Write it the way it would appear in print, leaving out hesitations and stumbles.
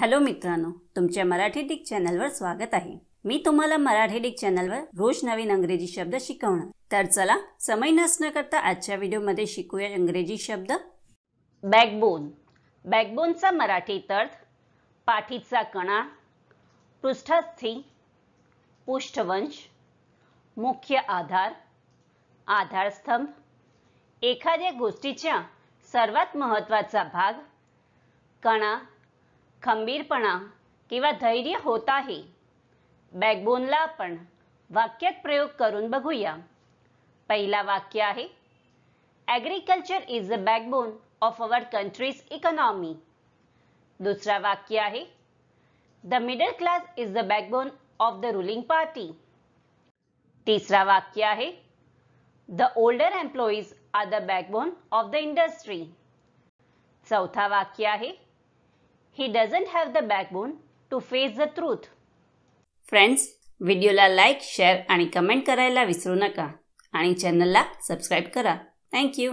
Hello मित्रांनो, तुमच्या Marathi Dick चॅनलवर स्वागत आहे। मी तुम्हाला मराठी डिक चॅनलवर रोज नवीन इंग्रजी शब्द शिकवणार। तर चला समय नष्ट न करता आजच्या व्हिडिओमध्ये शिकूया इंग्रजी शब्द। बॅकबोन। बॅकबोनचा मराठी अर्थ पाठीचा कणा, पृष्ठस्थी, पृष्ठवंश, मुख्य आधार, आधारस्तंभ, एखाद्या गोष्टीचा सर्वात महत्त्वाचा भाग, कणा, खंबीरपणा किंवा धैर्य होत आहे। बॅकबोनला आपण वाक्यात प्रयोग करून बघूया। पहिला वाक्य आहे, agriculture is the backbone of our country's economy. दुसरा वाक्य आहे, the middle class is the backbone of the ruling party. तिसरा वाक्य आहे, the older employees are the backbone of the industry. चौथा वाक्य आहे, he doesn't have the backbone to face the truth. Friends, व्हिडिओला लाईक, शेअर आणि comment करायला विसरू नका आणि चॅनलला सबस्क्राइब करा। Thank you.